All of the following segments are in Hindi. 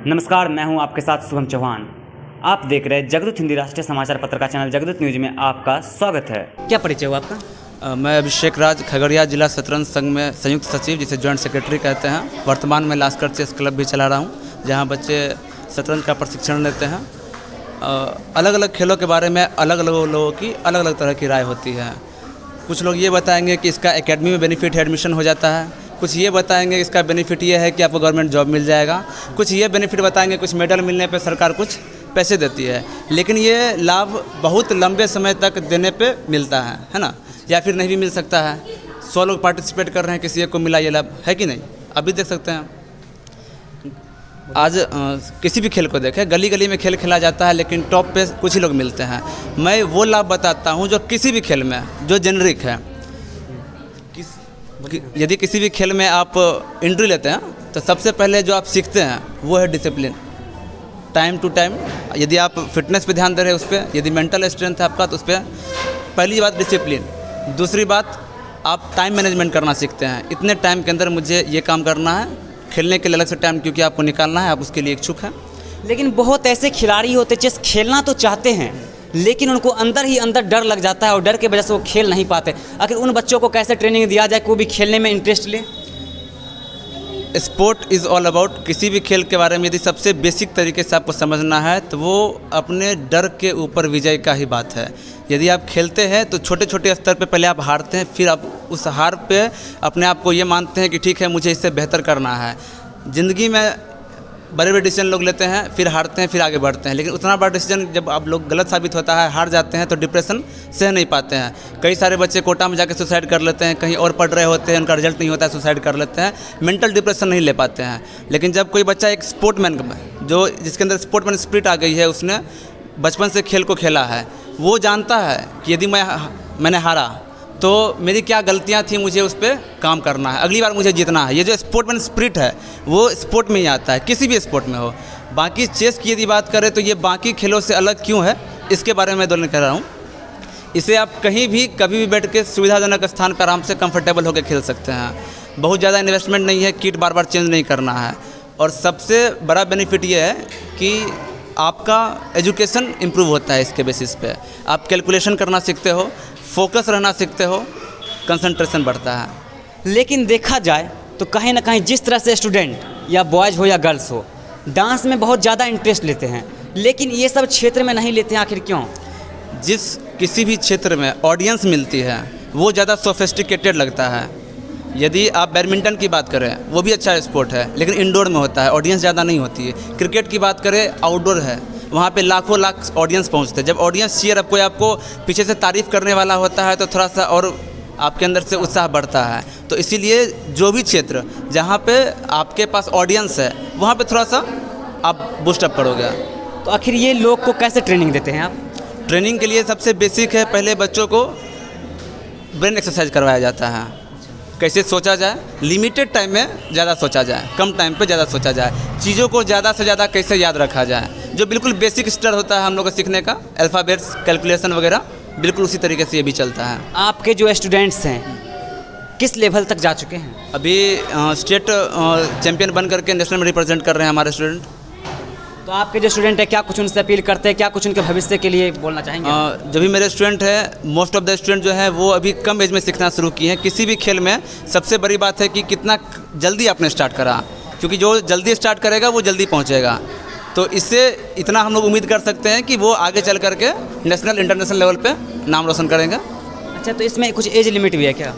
नमस्कार, मैं हूं आपके साथ शुभम चौहान। आप देख रहे हैं जगदूत हिंदी राष्ट्रीय समाचार पत्र का चैनल जगदूत न्यूज में आपका स्वागत है। क्या परिचय हुआ आपका? मैं अभिषेक राज, खगड़िया जिला शतरंज संघ में संयुक्त सचिव, जिसे जॉइंट सेक्रेटरी कहते हैं। वर्तमान में लास्कर चेस क्लब भी चला रहा हूँ, जहाँ बच्चे शतरंज का प्रशिक्षण लेते हैं। अलग अलग खेलों के बारे में अलग अलग लोगों की अलग अलग तरह की राय होती है। कुछ लोग ये बताएंगे कि इसका एकेडमी में बेनिफिट है, एडमिशन हो जाता है। कुछ ये बताएंगे इसका बेनिफिट ये है कि आपको गवर्नमेंट जॉब मिल जाएगा। कुछ ये बेनिफिट बताएंगे कुछ मेडल मिलने पे सरकार कुछ पैसे देती है, लेकिन ये लाभ बहुत लंबे समय तक देने पे मिलता है ना, या फिर नहीं भी मिल सकता है। 100 लोग पार्टिसिपेट कर रहे हैं, किसी एक को मिला ये लाभ है कि नहीं, अभी देख सकते हैं। आज किसी भी खेल को देखें, गली गली में खेल खेला जाता है, लेकिन टॉप पे कुछ ही लोग मिलते हैं। मैं वो लाभ बताता हूँ जो किसी भी खेल में जो जेनरिक है। यदि किसी भी खेल में आप एंट्री लेते हैं तो सबसे पहले जो आप सीखते हैं वो है डिसिप्लिन, टाइम टू टाइम। यदि आप फिटनेस पे ध्यान दे रहे हैं उस पर, यदि मेंटल स्ट्रेंथ है आपका तो उस पर पहली बात डिसिप्लिन। दूसरी बात, आप टाइम मैनेजमेंट करना सीखते हैं। इतने टाइम के अंदर मुझे ये काम करना है, खेलने के लिए अलग से टाइम क्योंकि आपको निकालना है, आप उसके लिए इच्छुक हैं। लेकिन बहुत ऐसे खिलाड़ी होते चेस खेलना तो चाहते हैं, लेकिन उनको अंदर ही अंदर डर लग जाता है और डर की वजह से वो खेल नहीं पाते। आखिर उन बच्चों को कैसे ट्रेनिंग दिया जाए कि वो भी खेलने में इंटरेस्ट ले? स्पोर्ट इज़ ऑल अबाउट, किसी भी खेल के बारे में यदि सबसे बेसिक तरीके से आपको समझना है तो वो अपने डर के ऊपर विजय का ही बात है। यदि आप खेलते हैं तो छोटे छोटे स्तर पे पहले आप हारते हैं, फिर आप उस हार पे अपने आप को ये मानते हैं कि ठीक है मुझे इससे बेहतर करना है। ज़िंदगी में बड़े बड़े डिसीजन लोग लेते हैं, फिर हारते हैं, फिर आगे बढ़ते हैं, लेकिन उतना बड़ा डिसीजन जब आप लोग गलत साबित होता है, हार जाते हैं, तो डिप्रेशन सह नहीं पाते हैं। कई सारे बच्चे कोटा में जाकर सुसाइड कर लेते हैं, कहीं और पढ़ रहे होते हैं, उनका रिजल्ट नहीं होता है, सुसाइड कर लेते हैं, मेंटल डिप्रेशन नहीं ले पाते हैं। लेकिन जब कोई बच्चा एक स्पोर्टमैन जो जिसके अंदर स्पोर्टमैन स्पिरिट आ गई है, उसने बचपन से खेल को खेला है, वो जानता है कि यदि मैंने हारा तो मेरी क्या गलतियां थी, मुझे उस पर काम करना है, अगली बार मुझे जीतना है। ये जो स्पोर्टमैन स्पिरिट है वो स्पोर्ट में ही आता है, किसी भी स्पोर्ट में हो। बाकी चेस की यदि बात करें तो ये बाकी खेलों से अलग क्यों है, इसके बारे में मैं दोनों कह रहा हूँ। इसे आप कहीं भी कभी भी बैठ के सुविधाजनक स्थान पर आराम से कंफर्टेबल होकर खेल सकते हैं। बहुत ज़्यादा इन्वेस्टमेंट नहीं है, किट बार बार चेंज नहीं करना है। और सबसे बड़ा बेनिफिट ये है कि आपका एजुकेशन इम्प्रूव होता है। इसके बेसिस पे आप कैलकुलेशन करना सीखते हो, फोकस रहना सीखते हो, कंसंट्रेशन बढ़ता है। लेकिन देखा जाए तो कहीं ना कहीं जिस तरह से स्टूडेंट या बॉयज़ हो या गर्ल्स हो डांस में बहुत ज़्यादा इंटरेस्ट लेते हैं, लेकिन ये सब क्षेत्र में नहीं लेते हैं, आखिर क्यों? जिस किसी भी क्षेत्र में ऑडियंस मिलती है वो ज़्यादा सोफिस्टिकेटेड लगता है। यदि आप बैडमिंटन की बात करें, वो भी अच्छा स्पोर्ट है, लेकिन इंडोर में होता है, ऑडियंस ज़्यादा नहीं होती है। क्रिकेट की बात करें, आउटडोर है, वहाँ पे लाखों लाख ऑडियंस पहुँचते हैं। जब ऑडियंस चीयर आपको पीछे से तारीफ़ करने वाला होता है तो थोड़ा सा और आपके अंदर से उत्साह बढ़ता है। तो इसीलिए जो भी क्षेत्र जहाँ पे आपके पास ऑडियंस है वहाँ पे थोड़ा सा आप बूस्टअप करोगे। तो आखिर ये लोग को कैसे ट्रेनिंग देते हैं आप? ट्रेनिंग के लिए सबसे बेसिक है, पहले बच्चों को ब्रेन एक्सरसाइज करवाया जाता है। कैसे सोचा जाए, लिमिटेड टाइम में ज़्यादा सोचा जाए, कम टाइम पे ज़्यादा सोचा जाए, चीज़ों को ज़्यादा से ज़्यादा कैसे याद रखा जाए, जो बिल्कुल बेसिक स्टर होता है हम लोग को सीखने का, अल्फ़ाबेट्स, कैलकुलेशन वगैरह, बिल्कुल उसी तरीके से ये भी चलता है। आपके जो स्टूडेंट्स हैं किस लेवल तक जा चुके हैं? अभी स्टेट चैम्पियन बन करके नेशनल में रिप्रेजेंट कर रहे हैं हमारे स्टूडेंट। तो आपके जो स्टूडेंट है क्या कुछ उनसे अपील करते हैं, क्या कुछ उनके भविष्य के लिए बोलना चाहेंगे? जो भी मेरे स्टूडेंट हैं, मोस्ट ऑफ द स्टूडेंट जो है वो अभी कम एज में सीखना शुरू किए हैं। किसी भी खेल में सबसे बड़ी बात है कि कितना जल्दी आपने स्टार्ट करा, क्योंकि जो जल्दी स्टार्ट करेगा वो जल्दी पहुंचेगा। तो इससे इतना हम लोग उम्मीद कर सकते हैं कि वो आगे चल करके नेशनल इंटरनेशनल लेवल पे नाम रोशन करेंगे। अच्छा, तो इसमें कुछ एज लिमिट भी है क्या?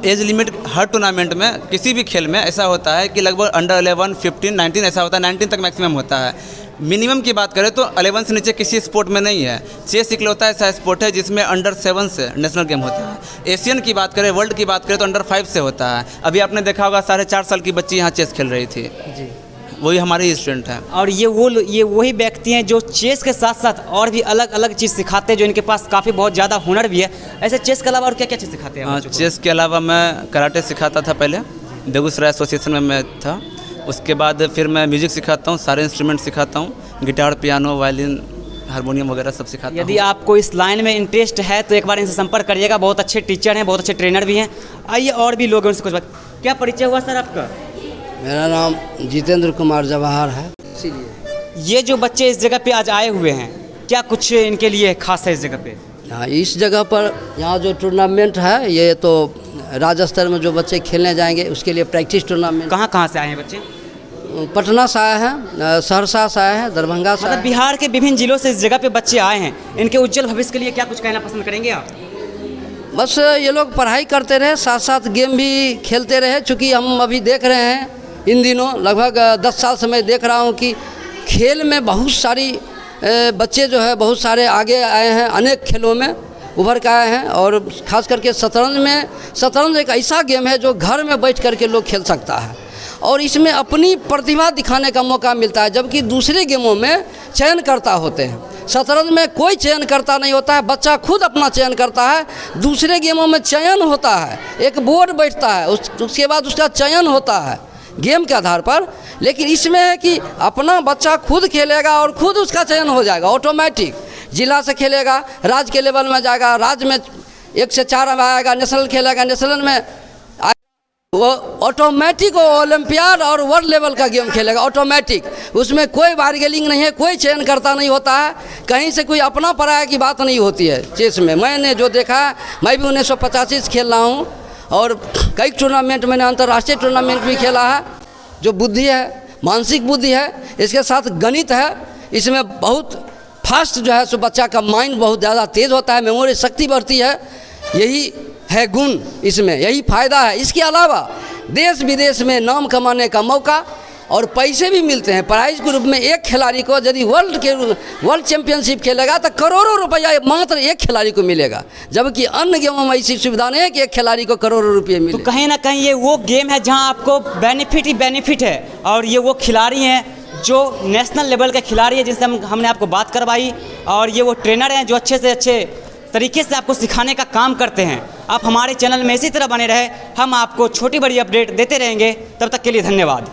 एज लिमिट हर टूर्नामेंट में किसी भी खेल में ऐसा होता है कि लगभग अंडर 11, 15, 19 ऐसा होता है, 19 तक मैक्सिमम होता है। मिनिमम की बात करें तो 11 से नीचे किसी स्पोर्ट में नहीं है। चेस इकलौता ऐसा स्पोर्ट है जिसमें अंडर 7 से नेशनल गेम होता है। एशियन की बात करें, वर्ल्ड की बात करें तो अंडर 5 से होता है। अभी आपने देखा होगा 4.5 साल की बच्ची यहाँ चेस खेल रही थी जी, वही हमारे स्टूडेंट हैं। और ये वही व्यक्ति हैं जो चेस के साथ साथ और भी अलग अलग चीज़ सिखाते हैं, जो इनके पास काफ़ी बहुत ज़्यादा हुनर भी है। ऐसे चेस के अलावा और क्या क्या चीज़ सिखाते हैं? चेस के अलावा मैं कराटे सिखाता था, पहले बेगूसराय एसोसिएशन में मैं था। उसके बाद फिर मैं म्यूज़िक सिखाता हूँ, सारे इंस्ट्रूमेंट सिखाता हूँ, गिटार, पियानो, वायलिन, हारमोनियम वगैरह सब सिखाता हूँ। यदि आपको इस लाइन में इंटरेस्ट है तो एक बार इनसे संपर्क करिएगा। बहुत अच्छे टीचर हैं, बहुत अच्छे ट्रेनर भी हैं। आइए और भी लोग हैं उनसे कुछ बात। क्या परिचय हुआ सर आपका? मेरा नाम जितेंद्र कुमार जवाहर है। इसीलिए ये जो बच्चे इस जगह पे आज आए हुए हैं, क्या कुछ इनके लिए खास है इस जगह पे? हाँ, इस जगह पर यहाँ जो टूर्नामेंट है ये तो राज्य स्तर में जो बच्चे खेलने जाएंगे उसके लिए प्रैक्टिस टूर्नामेंट। कहाँ कहाँ से आए हैं बच्चे? पटना से आए हैं, सहरसा से आए हैं, दरभंगा से मतलब आए बिहार के विभिन्न जिलों से इस जगह पे बच्चे आए हैं, इनके उज्जवल भविष्य के लिए क्या कुछ कहना पसंद करेंगे आप? हैं। बस ये लोग पढ़ाई करते रहे, साथ साथ गेम भी खेलते रहे। चूँकि हम अभी देख रहे हैं इन दिनों लगभग 10 साल से मैं देख रहा हूँ कि खेल में बहुत सारी बच्चे जो है बहुत सारे आगे आए हैं, अनेक खेलों में उभर के आए हैं। और ख़ास करके शतरंज एक ऐसा गेम है जो घर में बैठ करके लोग खेल सकता है और इसमें अपनी प्रतिभा दिखाने का मौका मिलता है, जबकि दूसरे गेमों में चयनकर्ता होते हैं। शतरंज में कोई चयनकर्ता नहीं होता है, बच्चा खुद अपना चयन करता है। दूसरे गेमों में चयन होता है, एक बोर्ड बैठता है, उसके बाद उसका चयन होता है गेम के आधार पर। लेकिन इसमें है कि अपना बच्चा खुद खेलेगा और खुद उसका चयन हो जाएगा ऑटोमेटिक। जिला से खेलेगा, राज्य के लेवल में जाएगा, राज्य में 1 से 4 में आएगा, नेशनल खेलेगा, नेशनल में वो ऑटोमेटिक ओलंपियाड और वर्ल्ड लेवल का गेम खेलेगा ऑटोमेटिक। उसमें कोई बार्गेनिंग नहीं है, कोई चयन करता नहीं होता है, कहीं से कोई अपना पराया की बात नहीं होती है चेस में। मैंने जो देखा है, मैं भी 1985 से खेल रहा हूँ और कई टूर्नामेंट मैंने अंतर्राष्ट्रीय टूर्नामेंट भी खेला है। जो बुद्धि है, मानसिक बुद्धि है, इसके साथ गणित है, इसमें बहुत फास्ट जो है सो बच्चा का माइंड बहुत ज़्यादा तेज़ होता है, मेमोरी शक्ति बढ़ती है। यही है गुण इसमें, यही फ़ायदा है। इसके अलावा देश विदेश में नाम कमाने का मौका और पैसे भी मिलते हैं प्राइज के रूप में। एक खिलाड़ी को यदि वर्ल्ड चैंपियनशिप खेलेगा तो करोड़ों रुपया मात्र एक खिलाड़ी को मिलेगा, जबकि अन्य गेमों में ऐसी सुविधा नहीं है कि एक खिलाड़ी को करोड़ों रुपये मिले। तो कहीं ना कहीं ये वो गेम है जहां आपको बेनिफिट ही बेनिफिट है, और ये वो खिलाड़ी हैं जो नेशनल लेवल के खिलाड़ी हैं जिनसे हमने आपको बात करवाई, और ये वो ट्रेनर हैं जो अच्छे से अच्छे तरीके से आपको सिखाने का काम करते हैं। आप हमारे चैनल में इसी तरह बने रहे, हम आपको छोटी बड़ी अपडेट देते रहेंगे। तब तक के लिए धन्यवाद।